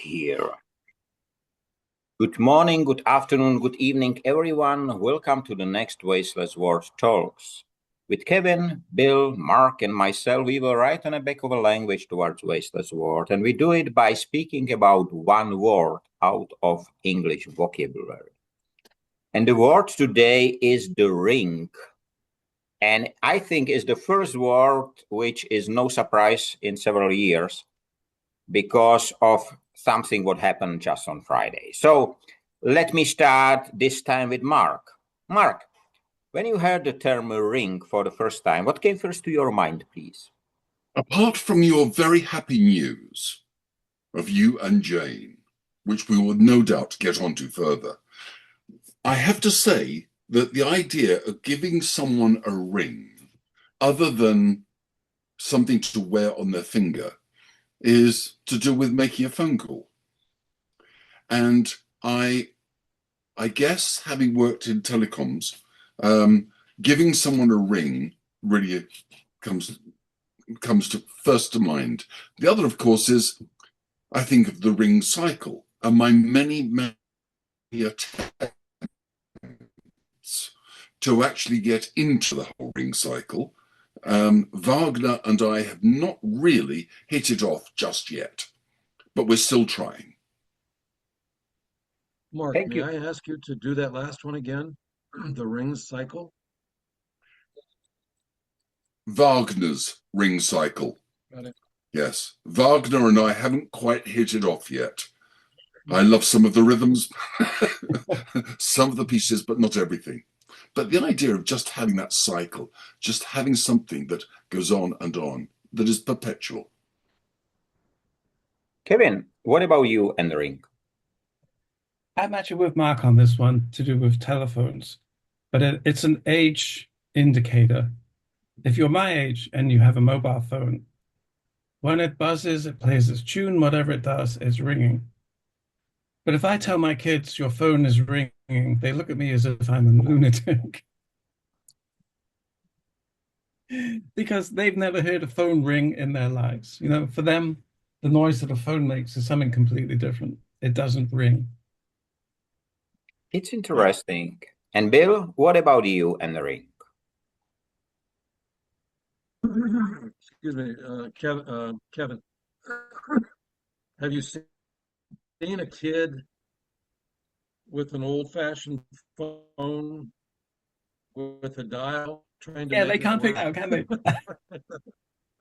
here. Good morning, good afternoon, good evening, everyone. Welcome to the next Wasteless World Talks. With Kevin, Bill, Mark, and myself, we will write on a back of a language towards Wasteless World, and we do it by speaking about one word out of English vocabulary. And the word today is the ring. And I think is the first word which is no surprise in several years because of something what happened just on Friday. So let me start this time with Mark. Mark, when you heard the term ring for the first time, what came first to your mind, please? Apart from your very happy news of you and Jane, which we will no doubt get onto further, I have to say that the idea of giving someone a ring other than something to wear on their finger is to do with making a phone call. And I guess, having worked in telecoms, giving someone a ring really comes to first to mind. The other, of course, is I think of the ring cycle and my many attempts to actually get into the whole ring cycle. Wagner and I have not really hit it off just yet, but we're still trying. Mark, Thank may you. I ask you to do that last one again? The ring cycle? Wagner's ring cycle. Got it. Yes, Wagner and I haven't quite hit it off yet. I love some of the rhythms, some of the pieces, but not everything. But the idea of just having that cycle, just having something that goes on, that is perpetual. Kevin, what about you and the ring? I'm actually with Mark on this one to do with telephones, but it's an age indicator. If you're my age and you have a mobile phone, when it buzzes, it plays its tune, whatever it does, it's ringing. But if I tell my kids your phone is ringing, they look at me as if I'm a lunatic. Because they've never heard a phone ring in their lives. You know, for them, the noise that a phone makes is something completely different. It doesn't ring. It's interesting. And Bill, what about you and the ring? Excuse me, Kevin, have you seen a kid with an old-fashioned phone with a dial trying to Yeah, make they it can't pick work? out, can they?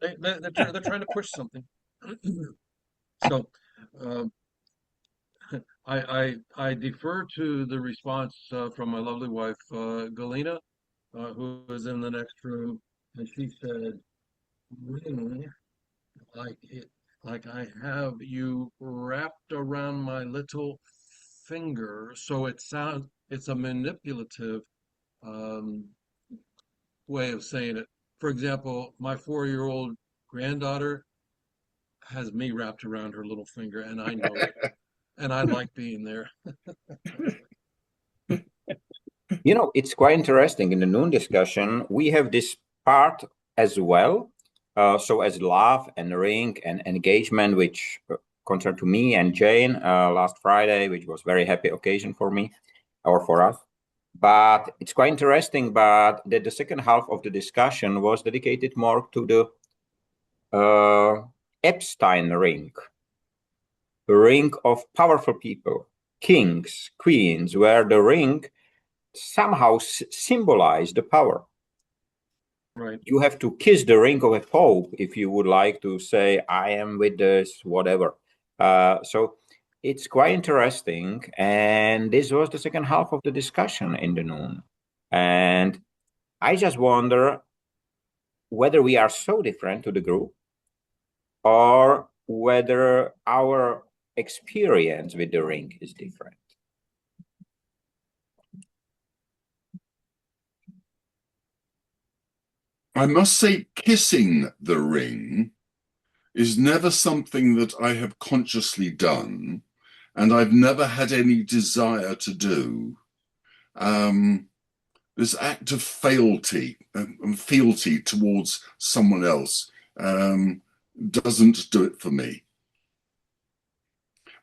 They're trying to push something. So I defer to the response from my lovely wife, Galena, who is in the next room, and she said, ring like I have you wrapped around my little finger. So it's a manipulative way of saying it. For example, my 4-year-old granddaughter has me wrapped around her little finger, and I know it. And I like being there. You know, it's quite interesting. In the noon discussion, we have this part as well. So as love and ring and engagement, which concerned to me and Jane last Friday, which was very happy occasion for me or for us. But it's quite interesting, but that the second half of the discussion was dedicated more to the Epstein ring, the ring of powerful people, kings, queens, where the ring somehow symbolize the power. Right. You have to kiss the ring of a pope if you would like to say, I am with this, whatever. So it's quite interesting. And this was the second half of the discussion in the noon. And I just wonder whether we are so different to the group or whether our experience with the ring is different. I must say, kissing the ring is never something that I have consciously done, and I've never had any desire to do. This act of fealty and fealty towards someone else doesn't do it for me.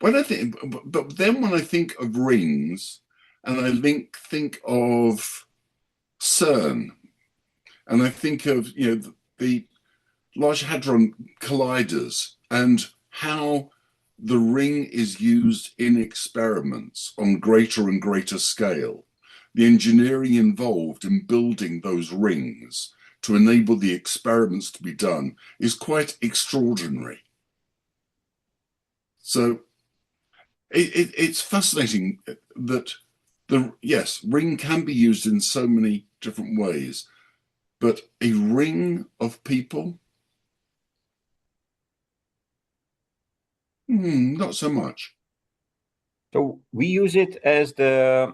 when I think, but then when I think of rings, and I think of CERN, and I think of the Large Hadron Colliders and how the ring is used in experiments on greater and greater scale. The engineering involved in building those rings to enable the experiments to be done is quite extraordinary. So it's fascinating that yes, ring can be used in so many different ways, but a ring of people, not so much. So we use it as the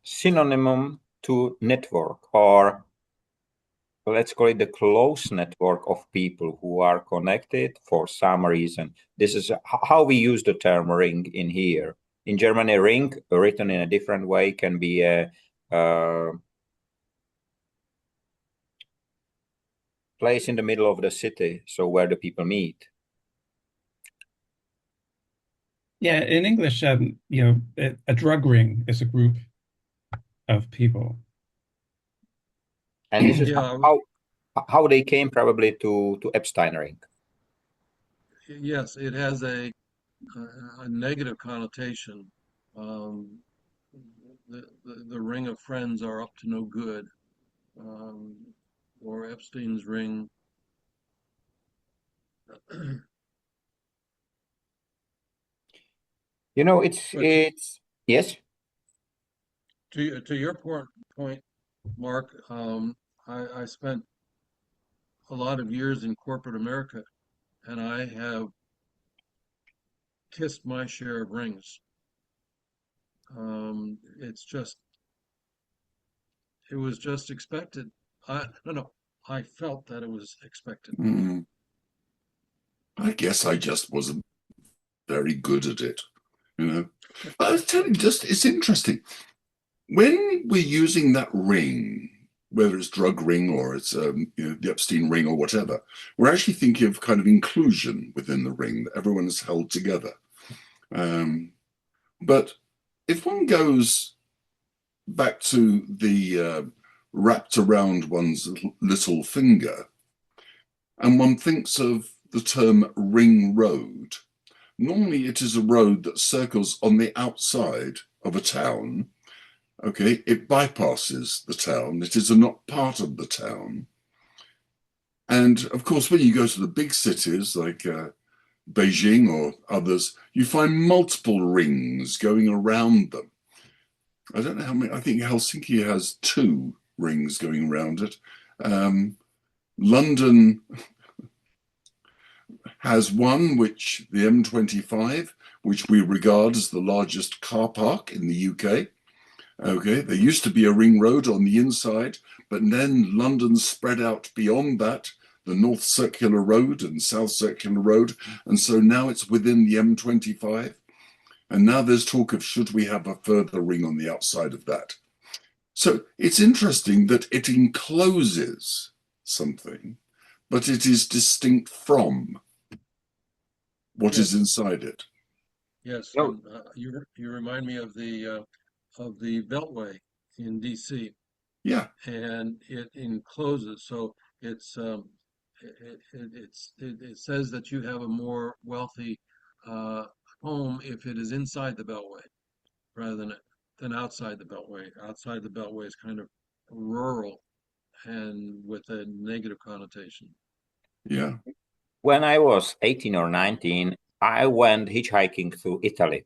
synonym to network, or let's call it the close network of people who are connected for some reason. This is how we use the term ring in here. In Germany, ring, written in a different way, can be a place in the middle of the city, so where the people meet. Yeah, in English, a drug ring is a group of people. And this is Yeah, how they came probably to Epstein ring. yes, it has a negative connotation. Um, the ring of friends are up to no good, um, or Epstein's ring. You know, it's But it's yes. to your point, Mark, I spent a lot of years in corporate America, and I have kissed my share of rings. It's just, it was just expected. No, I felt that it was expected. Mm, I guess I just wasn't very good at it, you know. But I was telling you, just it's interesting. When we're using that ring, whether it's drug ring or it's the Epstein ring or whatever, we're actually thinking of kind of inclusion within the ring, that everyone is held together. But if one goes back to the wrapped around one's little finger, and one thinks of the term ring road, normally it is a road that circles on the outside of a town. Okay, it bypasses the town. It is not part of the town. And of course, when you go to the big cities like Beijing or others, you find multiple rings going around them. I don't know how many, I think Helsinki has 2 rings going around it. London has one, which the M25, which we regard as the largest car park in the UK. Okay, there used to be a ring road on the inside, but then London spread out beyond that, the North Circular Road and South Circular Road, and so now it's within the M25. And now there's talk of should we have a further ring on the outside of that. So it's interesting that it encloses something, but it is distinct from what is Yes, inside it. yes, No, and you remind me of the Beltway in D.C. Yeah, and it encloses, so it's it says that you have a more wealthy uh, home if it is inside the Beltway rather than outside the Beltway. Outside the Beltway is kind of rural and with a negative connotation. yeah. when I was 18 or 19, I went hitchhiking through Italy.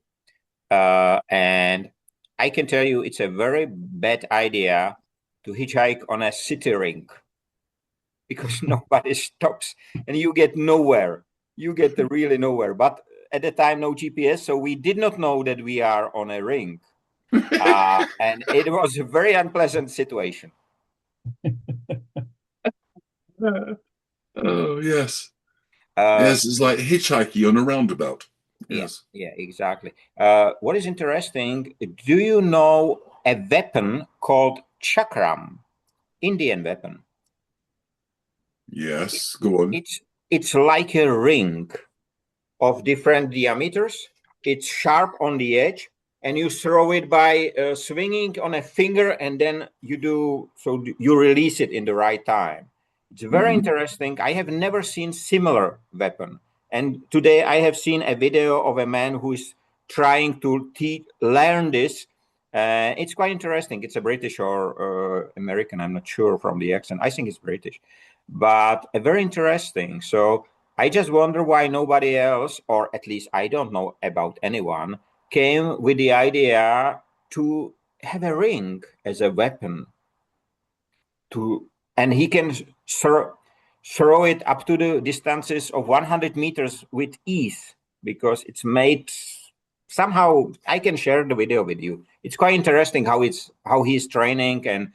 And I can tell you it's a very bad idea to hitchhike on a city ring because nobody stops and you get nowhere. You get really nowhere. But at the time, no GPS, so we did not know that we are on a ring. And it was a very unpleasant situation. Oh, yes. Uh, Yes, it's like hitchhiking on a roundabout. yeah, Yes. yeah, exactly. What is interesting, do you know a weapon called chakram, Indian weapon? Yes, go on. It's it's like a ring, of different diameters. It's sharp on the edge, and you throw it by swinging on a finger, and then you release it in the right time. It's very interesting. I have never seen similar weapon, and today I have seen a video of a man who is trying to learn this. It's quite interesting. It's a British or American, I'm not sure from the accent. I think it's British, but very interesting. So I just wonder why nobody else, or at least I don't know about anyone, came with the idea to have a ring as a weapon and he can throw it up to the distances of 100 meters with ease because it's made somehow. I can share the video with you. It's quite interesting how he's training and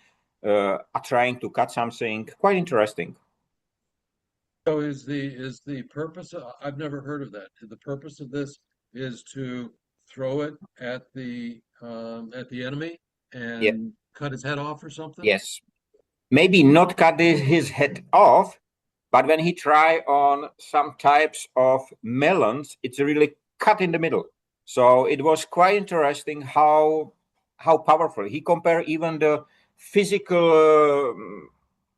trying to cut something. Quite interesting. So is the purpose I've never heard of that. The purpose of this is to throw it at the enemy Yeah. and cut his head off or something? Yes. Maybe not cut his head off, but when he try on some types of melons, it's really cut in the middle. So it was quite interesting how powerful. He compared even the physical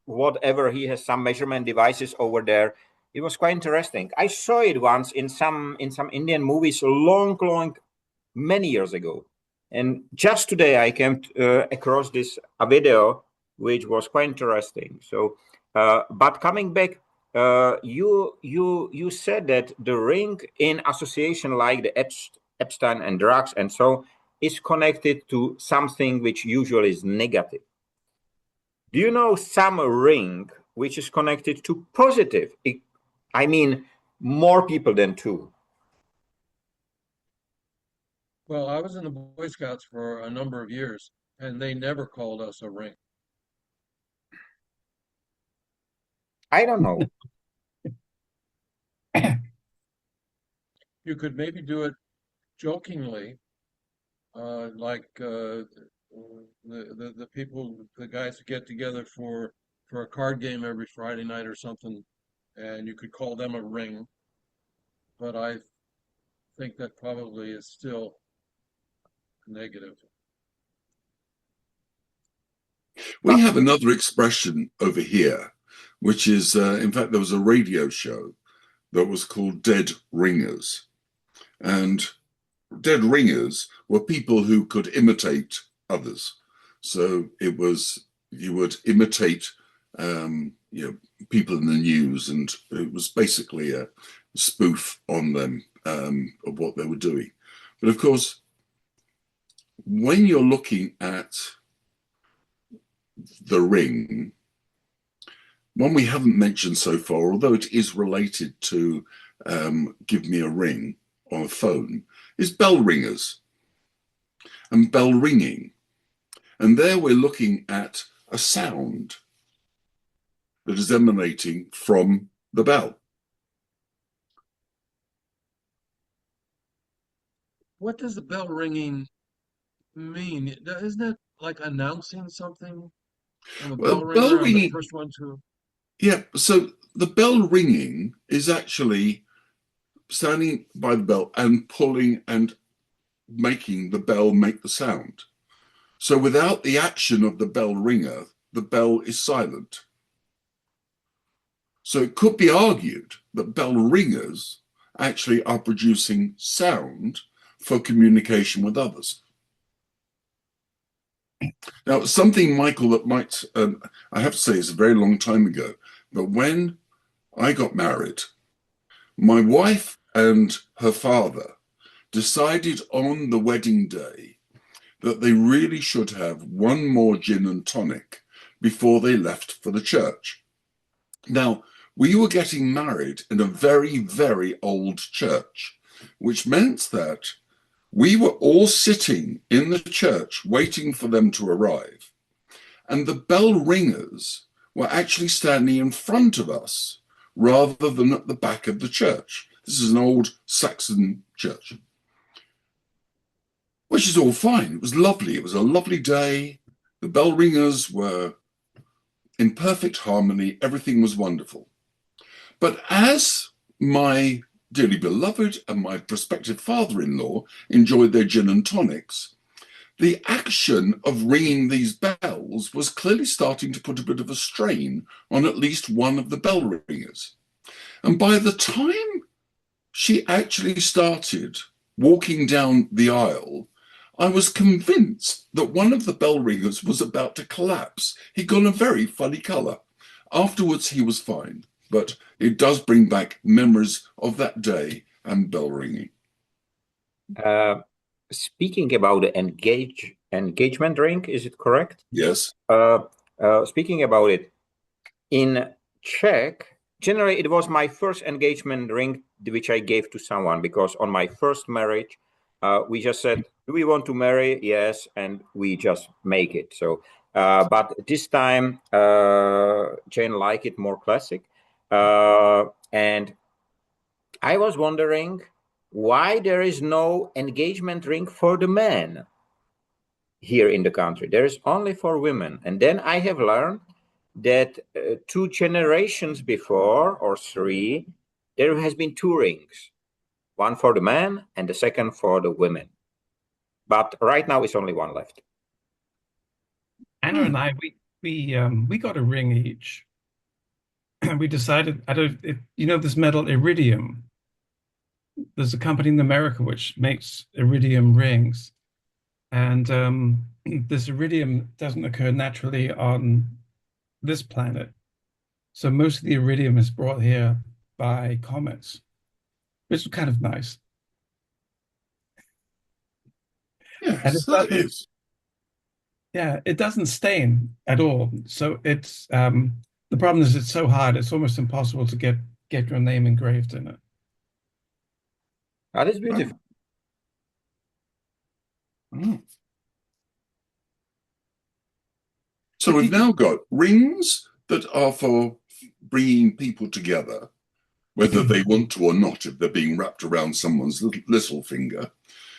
whatever. He has some measurement devices over there. It was quite interesting. I saw it once in some Indian movies long many years ago, and just today I came across this a video which was quite interesting. So, but coming back, you said that the ring in association like the Epstein and drugs and so is connected to something which usually is negative. Do you know some ring which is connected to positive? I mean, more people than two. Well, I was in the Boy Scouts for a number of years, and they never called us a ring. I don't know. You could maybe do it jokingly, like the people, the guys who get together for a card game every Friday night or something, and you could call them a ring. But I think that probably is still negative. We have another expression over here, which is, in fact, there was a radio show that was called Dead Ringers. And dead ringers were people who could imitate others. So it was, you would imitate, people in the news, and it was basically a spoof on them of what they were doing. But of course, when you're looking at the ring, one we haven't mentioned so far, although it is related to give me a ring on a phone, is bell ringers and bell ringing. And there we're looking at a sound that is emanating from the bell. What does the bell ringing mean? Isn't it like announcing something? I'm a Well, bell bell ringer. I'm the ringing, first one to. yeah, so the bell ringing is actually standing by the bell and pulling and making the bell make the sound. So without the action of the bell ringer, the bell is silent. So it could be argued that bell ringers actually are producing sound for communication with others. Now, something, Michael, that might, I have to say, is a very long time ago, but when I got married, my wife and her father decided on the wedding day that they really should have one more gin and tonic before they left for the church. Now, we were getting married in a very, very old church, which meant that we were all sitting in the church waiting for them to arrive. And the bell ringers were actually standing in front of us rather than at the back of the church. This is an old Saxon church, which is all fine. It was lovely. It was a lovely day. The bell ringers were in perfect harmony. Everything was wonderful. But as my dearly beloved and my prospective father-in-law enjoyed their gin and tonics, the action of ringing these bells was clearly starting to put a bit of a strain on at least one of the bell ringers. And by the time she actually started walking down the aisle, I was convinced that one of the bell ringers was about to collapse. He'd gone a very funny colour. Afterwards, he was fine, but it does bring back memories of that day and bell ringing. Speaking about the engagement ring, is it correct? Yes. Speaking about it, in Czech, generally it was my first engagement ring which I gave to someone, because on my first marriage, we just said, do we want to marry? Yes, and we just make it. So, but this time, Jane liked it more classic. And I was wondering why there is no engagement ring for the men here in the country. There is only for women. And then I have learned that 2 generations before, or 3, there has been 2 rings, one for the men and the second for the women. But right now it's only one left. Anna and I, we got a ring each. We decided, you know, this metal iridium. There's a company in America which makes iridium rings, and this iridium doesn't occur naturally on this planet. So most of the iridium is brought here by comets, which is kind of nice. Yes, that is. Yeah, it doesn't stain at all. So it's the problem is it's so hard, it's almost impossible to get your name engraved in it. That is beautiful. Oh. So we've now got rings that are for bringing people together, whether they want to or not, if they're being wrapped around someone's little finger.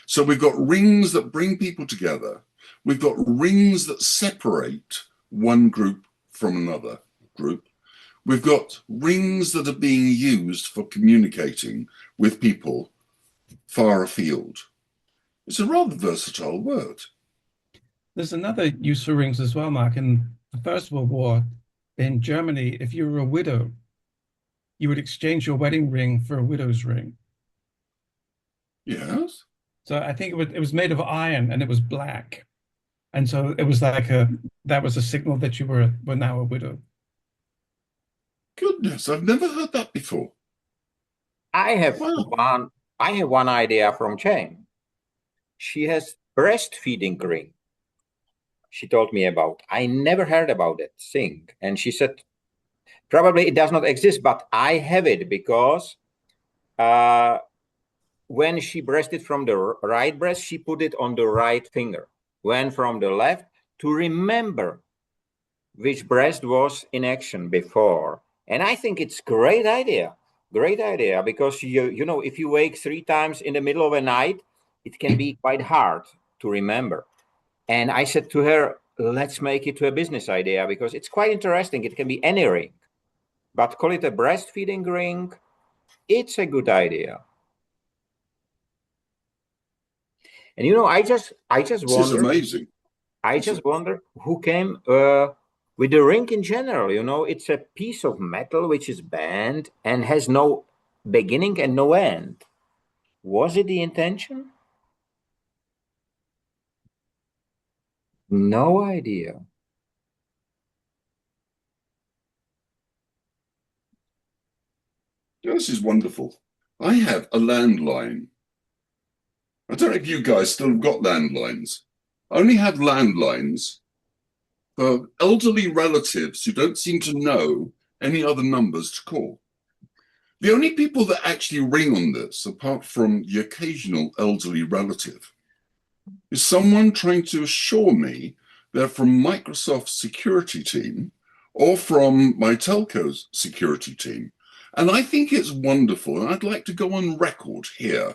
So we've got rings that bring people together. We've got rings that separate one group from another group. We've got rings that are being used for communicating with people far afield. It's a rather versatile word. There's another use for rings as well, Mark. In the First World War in Germany, if you were a widow, you would exchange your wedding ring for a widow's ring. Yes. So I think it was made of iron and it was black. And so it was like that was a signal that you were now a widow. Goodness, I've never heard that before. I have Wow. one idea from Jane. She has breastfeeding ring. She told me about. I never heard about that thing. And she said, probably it does not exist, but I have it because when she breasted from the right breast, she put it on the right finger. When from the left, to remember which breast was in action before. And I think it's great idea, because you know, if you wake 3 times in the middle of a night, it can be quite hard to remember. And I said to her, let's make it to a business idea, because it's quite interesting. It can be any ring, but call it a breastfeeding ring. It's a good idea. And you know, I just This wonder. is amazing. I just wonder who came with the ring in general. You know, it's a piece of metal which is bent and has no beginning and no end. Was it the intention? No idea. This is wonderful. I have a landline. I don't know if you guys still have got landlines. I only have landlines for elderly relatives who don't seem to know any other numbers to call. The only people that actually ring on this, apart from the occasional elderly relative, is someone trying to assure me they're from Microsoft's security team or from my telco's security team. And I think it's wonderful. And I'd like to go on record here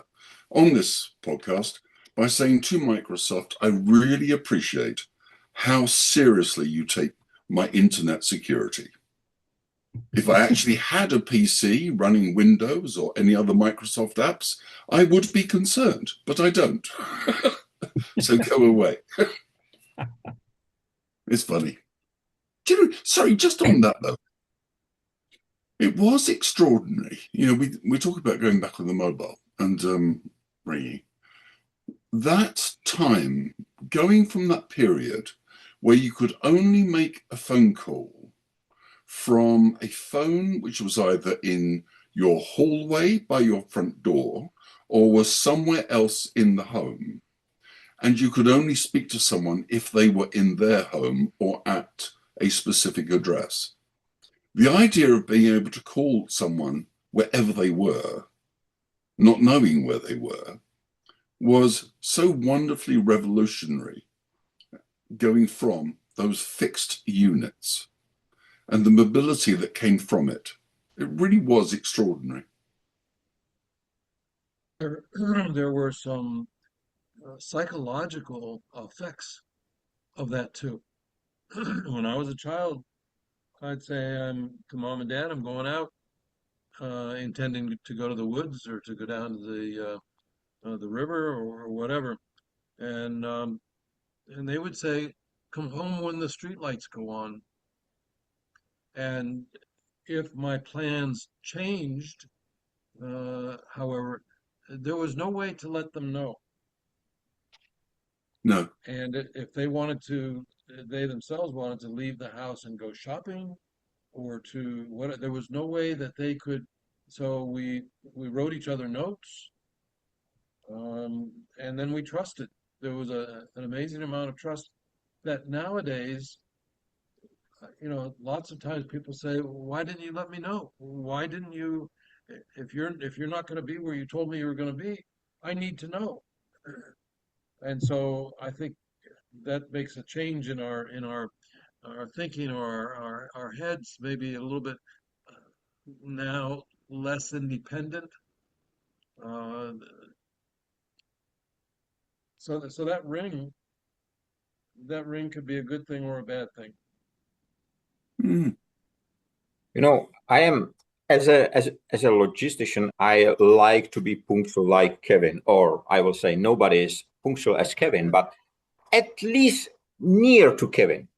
on this podcast by saying to Microsoft, I really appreciate how seriously you take my internet security. If I actually had a PC running Windows or any other Microsoft apps, I would be concerned, but I don't. So go away. It's funny. Sorry, just on that though, it was extraordinary. We talk about going back on the mobile and ringing. That time, going from that period where you could only make a phone call from a phone which was either in your hallway by your front door or was somewhere else in the home, and you could only speak to someone if they were in their home or at a specific address. The idea of being able to call someone wherever they were, not knowing where they were, was so wonderfully revolutionary, going from those fixed units and the mobility that came from it. It really was extraordinary. There were some psychological effects of that too. When I was a child, I'd say to mom and dad, I'm going out, intending to go to the woods or to go down to the river or whatever, and they would say, "Come home when the street lights go on." And if my plans changed, however, there was no way to let them know. No. And if they wanted to, they themselves wanted to leave the house and go shopping or to what, there was no way that they could. So we wrote each other notes, and then we trusted. There was an amazing amount of trust that nowadays, lots of times people say, "Why didn't you let me know? Why didn't you? If you're not going to be where you told me you were going to be, I need to know." And so I think that makes a change in our thinking or our heads, maybe a little bit now less independent. Uh, so that ring could be a good thing or a bad thing. Mm. I am as a logistician, I like to be punctual like Kevin, or I will say nobody is punctual as Kevin, but at least near to Kevin.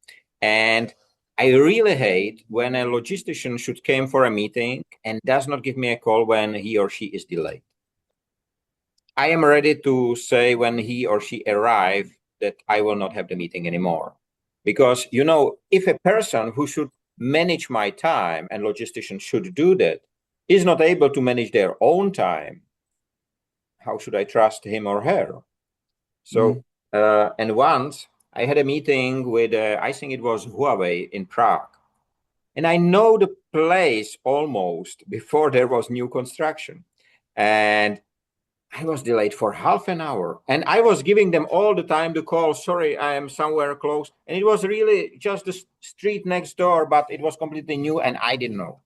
And I really hate when a logistician should came for a meeting and does not give me a call when he or she is delayed. I am ready to say when he or she arrive that I will not have the meeting anymore. Because, if a person who should manage my time, and logisticians should do that, is not able to manage their own time, how should I trust him or her? So, and once I had a meeting with, I think it was Huawei in Prague. And I know the place almost before there was new construction. And I was delayed for half an hour. And I was giving them all the time to call, sorry, I am somewhere close. And it was really just the street next door, but it was completely new and I didn't know.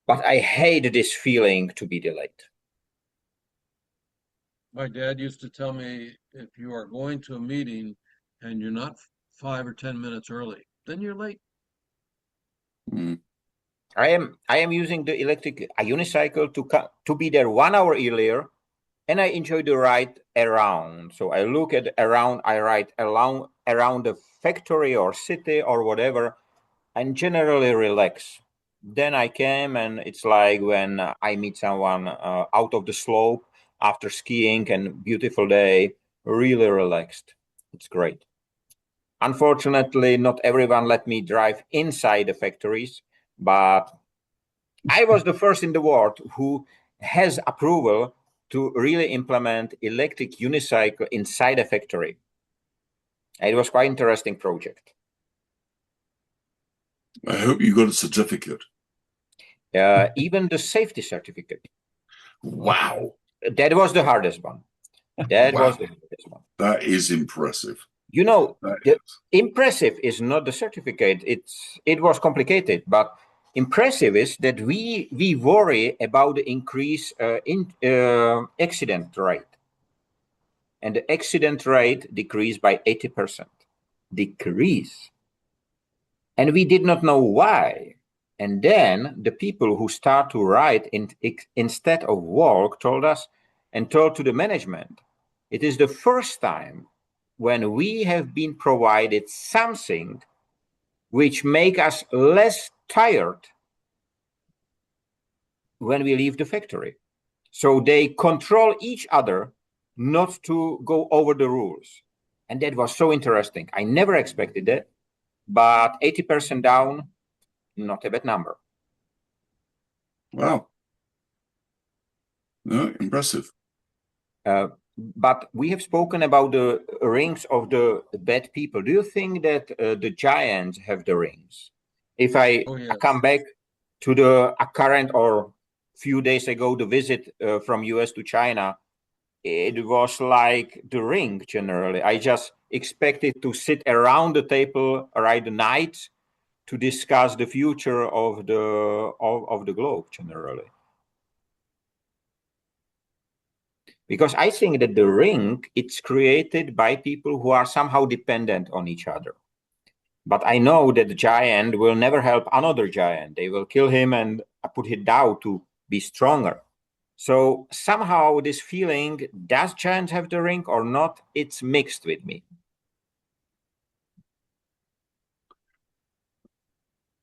But I hate this feeling to be delayed. My dad used to tell me, if you are going to a meeting and you're not 5 or 10 minutes early, then you're late. Mm. I am using the electric unicycle to be there 1 hour earlier, and I enjoy the ride around. So I look at around, I ride around the factory or city or whatever, and generally relax. Then I came, and it's like when I meet someone out of the slope after skiing and beautiful day, really relaxed. It's great. Unfortunately, not everyone let me drive inside the factories, but I was the first in the world who has approval to really implement electric unicycle inside a factory. It was quite interesting project. I hope you got a certificate. Even the safety certificate. Wow. That was the hardest one. That Wow. was the hardest one. That is impressive. Impressive is not the certificate. It was complicated, but impressive is that we worry about the increase in accident rate, and the accident rate decreased by 80%. Decrease, and we did not know why. And then the people who start to write instead of walk told us and told to the management, it is the first time when we have been provided something which make us less tired when we leave the factory. So they control each other not to go over the rules. And that was so interesting. I never expected that, but 80% down, not a bad number. Wow. No, impressive. But we have spoken about the rings of the bad people. Do you think that the giants have the rings? If I yes. come back to the current or few days ago, the visit from US to China, it was like the ring generally. I just expected to sit around the table right the night to discuss the future of the globe generally. Because I think that the ring, it's created by people who are somehow dependent on each other. But I know that the giant will never help another giant. They will kill him and put him down to be stronger. So somehow this feeling, does giant have the ring or not? It's mixed with me.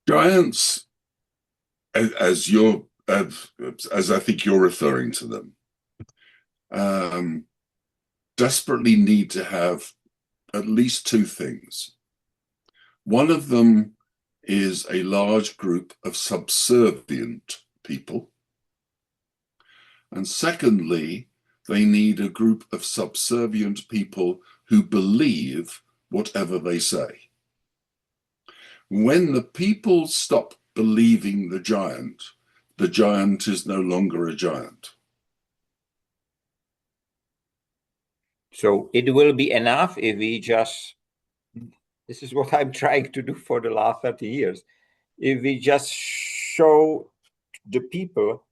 Giants, as I think you're referring to them, desperately need to have at least two things. One of them is a large group of subservient people. And secondly, they need a group of subservient people who believe whatever they say. When the people stop believing the giant is no longer a giant. So it will be enough if we just, this is what I'm trying to do for the last 30 years. If we just show the people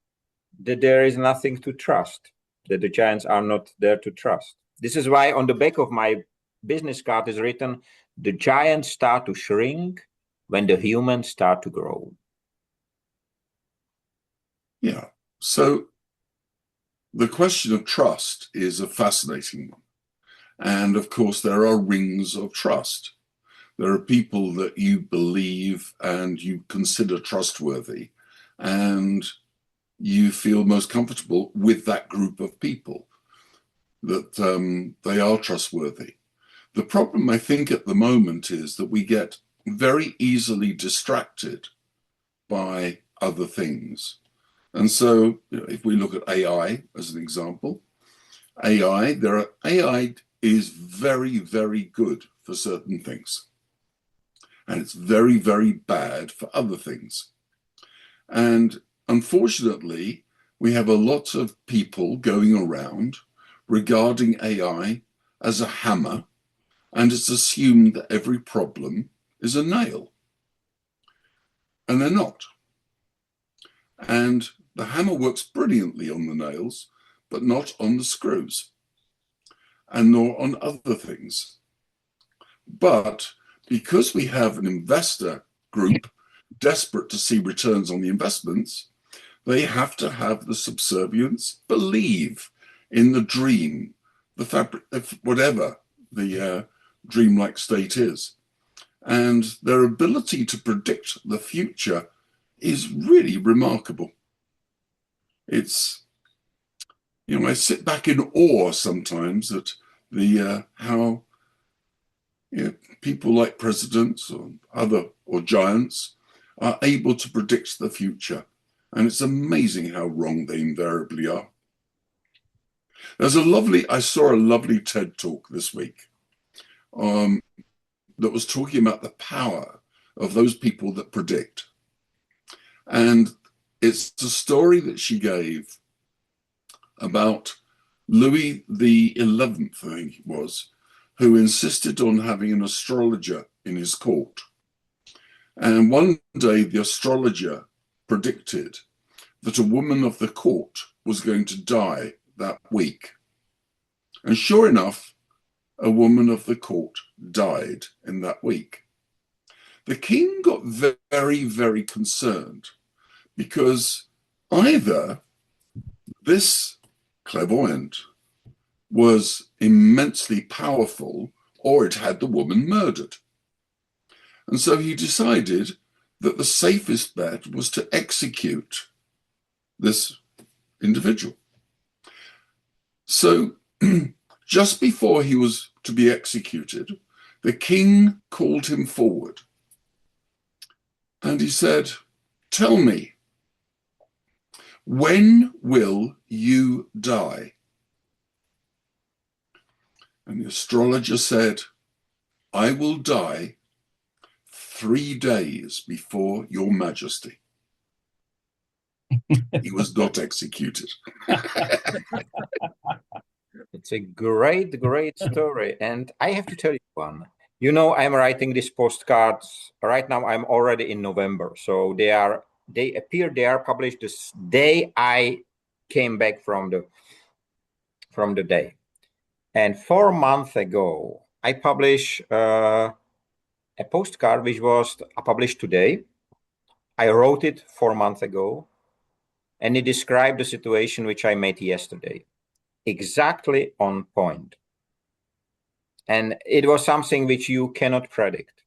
that there is nothing to trust, that the giants are not there to trust. This is why on the back of my business card is written, the giants start to shrink when the humans start to grow. Yeah. So the question of trust is a fascinating one. And of course, there are rings of trust. There are people that you believe and you consider trustworthy, and you feel most comfortable with that group of people, that they are trustworthy. The problem, I think, at the moment is that we get very easily distracted by other things. And so, if we look at AI as an example, AI is very, very good for certain things. And it's very, very bad for other things. And unfortunately, we have a lot of people going around regarding AI as a hammer, and it's assumed that every problem is a nail. And they're not. And the hammer works brilliantly on the nails, but not on the screws, and nor on other things. But because we have an investor group desperate to see returns on the investments, they have to have the subservience, believe in the dream, the fabric, whatever the dreamlike state is. And their ability to predict the future is really remarkable. It's, I sit back in awe sometimes at the how people like presidents or giants are able to predict the future. And it's amazing how wrong they invariably are. I saw a lovely TED talk this week that was talking about the power of those people that predict. And it's a story that she gave about Louis the 11th, I think it was, who insisted on having an astrologer in his court. And one day the astrologer predicted that a woman of the court was going to die that week. And sure enough, a woman of the court died in that week. the king got very, very concerned because either this clairvoyant was immensely powerful or it had the woman murdered. And so he decided that the safest bet was to execute this individual. So just before he was to be executed, the king called him forward and he said, "Tell me, when will you die?" And the astrologer said, "I will die 3 days before your majesty." He was not executed. It's a great, great story. And I have to tell you one. You know, I'm writing these postcards. Right now, I'm already in November. So they are published this day I came back from the day. And 4 months ago, I published a postcard which was published today. I wrote it 4 months ago, and it described the situation which I made yesterday. Exactly on point. And it was something which you cannot predict.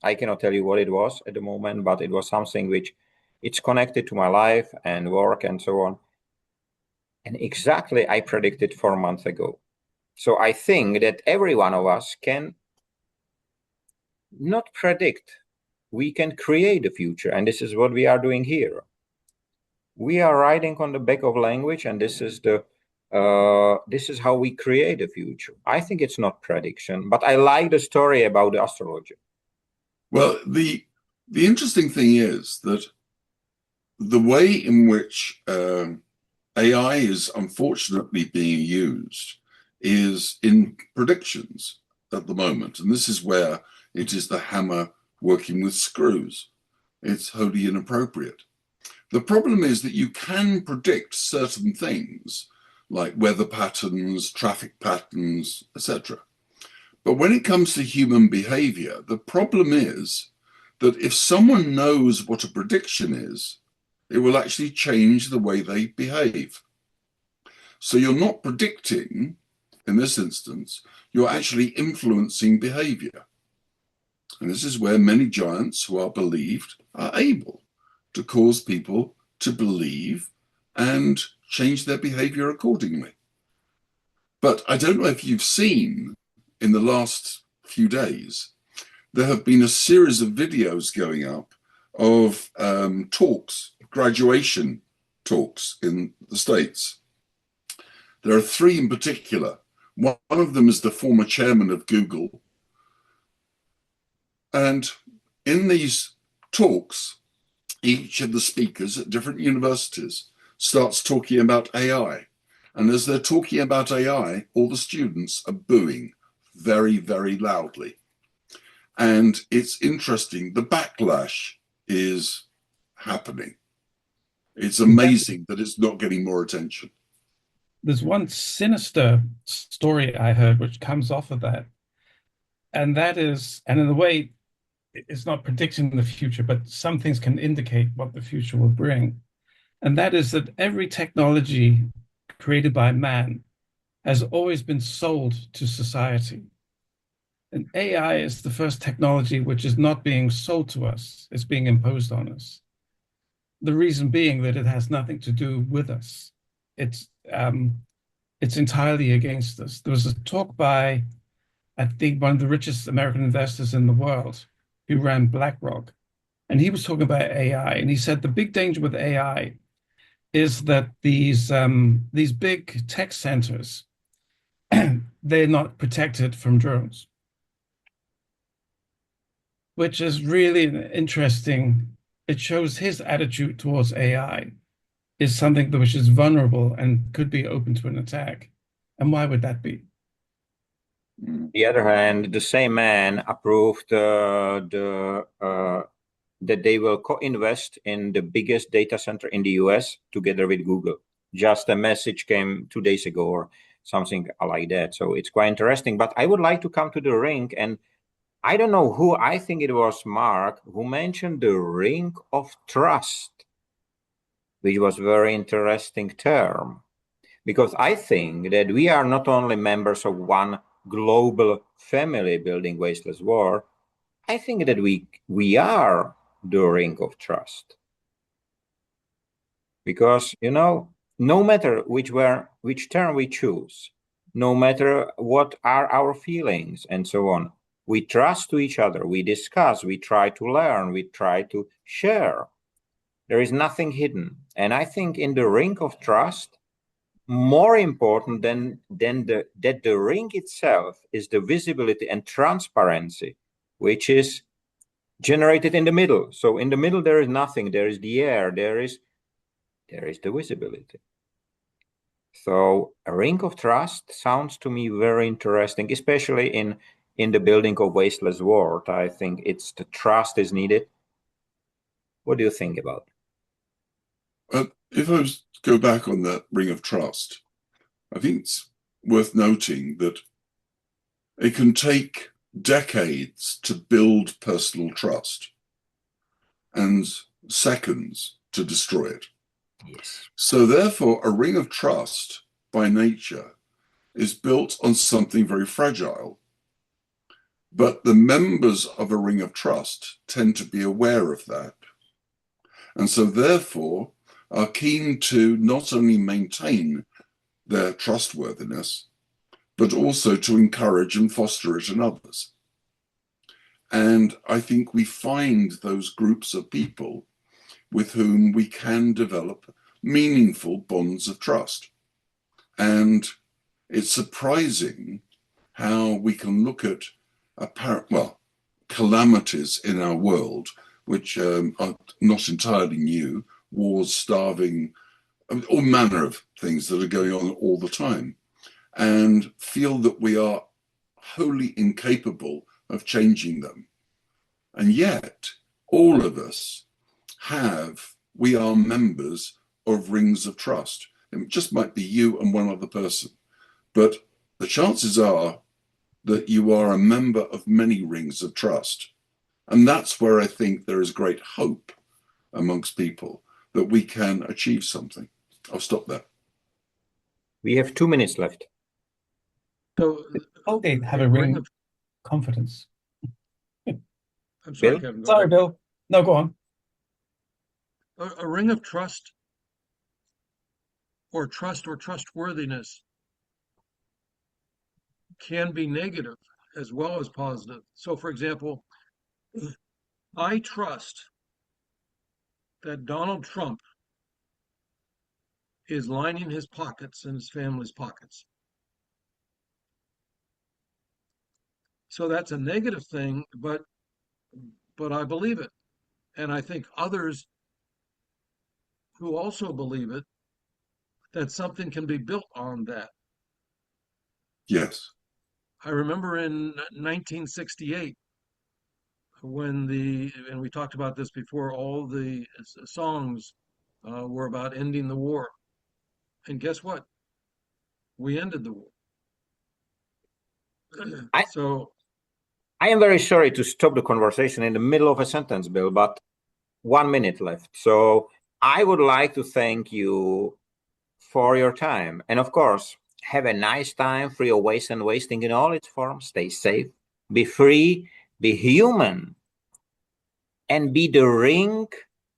I cannot tell you what it was at the moment, but it was something which it's connected to my life and work and so on. And exactly I predicted 4 months ago. So I think that every one of us can not predict. We can create the future. And this is what we are doing here. We are riding on the back of language, and this is how we create the future. I think it's not prediction, but I like the story about the astrologer. Well, the interesting thing is that the way in which AI is unfortunately being used is in predictions at the moment. And this is where it is the hammer working with screws. It's wholly inappropriate. The problem is that you can predict certain things like weather patterns, traffic patterns, etc. But when it comes to human behavior, the problem is that if someone knows what a prediction is, it will actually change the way they behave. So you're not predicting, in this instance, you're actually influencing behavior. And this is where many giants who are believed are able to cause people to believe and change their behavior accordingly. But I don't know if you've seen in the last few days, there have been a series of videos going up of talks, graduation talks in the States. There are 3 in particular. One of them is the former chairman of Google. And in these talks, each of the speakers at different universities starts talking about AI. And as they're talking about AI, all the students are booing very, very loudly. And it's interesting, the backlash is happening. It's amazing that it's not getting more attention. There's one sinister story I heard which comes off of that. And that is, and in a way, it's not predicting the future, but some things can indicate what the future will bring. And that is that every technology created by man has always been sold to society. And AI is the first technology which is not being sold to us, it's being imposed on us. The reason being that it has nothing to do with us. It's entirely against us. There was a talk by, I think, one of the richest American investors in the world who ran BlackRock. And he was talking about AI. And he said the big danger with AI is that these big tech centers, they're not protected from drones, which is really interesting. It shows his attitude towards AI is something which is vulnerable and could be open to an attack. And why would that be? On the other hand, the same man approved that they will co-invest in the biggest data center in the US together with Google. Just a message came 2 days ago or something like that. So it's quite interesting. But I would like to come to the ring, and I don't know who, I think it was Mark, who mentioned the ring of trust, which was a very interesting term, because I think that we are not only members of one global family building Wasteless World, I think that we are the ring of trust. Because, you know, no matter which term we choose, no matter what are our feelings and so on, we trust to each other, we discuss, we try to learn, we try to share. There is nothing hidden. And I think in the ring of trust, more important that the ring itself is the visibility and transparency, which is generated in the middle. So in the middle, there is nothing. There is the air. There is the visibility. So a ring of trust sounds to me very interesting, especially in the building of Wasteless World. I think it's the trust is needed. What do you think about it? If I was to go back on that ring of trust, I think it's worth noting that it can take decades to build personal trust and seconds to destroy it. Yes. So therefore, a ring of trust by nature is built on something very fragile. But the members of a ring of trust tend to be aware of that. And so therefore are keen to not only maintain their trustworthiness, but also to encourage and foster it in others. And I think we find those groups of people with whom we can develop meaningful bonds of trust. And it's surprising how we can look at calamities in our world, which are not entirely new, wars, starving, all manner of things that are going on all the time, and feel that we are wholly incapable of changing them. And yet, all of us we are members of rings of trust. It just might be you and one other person, but the chances are that you are a member of many rings of trust. And that's where I think there is great hope amongst people that we can achieve something. I'll stop there. We have 2 minutes left. So Colgate have a ring of confidence. I'm sorry, Bill? Kevin. Go Sorry, ahead. Bill. No, go on. A ring of trust or trustworthiness can be negative as well as positive. So, for example, I trust that Donald Trump is lining his pockets and his family's pockets. So that's a negative thing, but I believe it. And I think others who also believe it, that something can be built on that. Yes. I remember in 1968 when and we talked about this before, all the songs were about ending the war. And guess what? We ended the war. So I am very sorry to stop the conversation in the middle of a sentence, Bill, but 1 minute left. So I would like to thank you for your time. And of course, have a nice time, free of waste and wasting in all its forms. Stay safe, be free, be human, and be the ring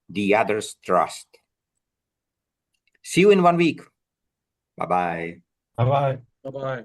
the others trust. See you in 1 week. Bye-bye. Bye-bye. bye-bye.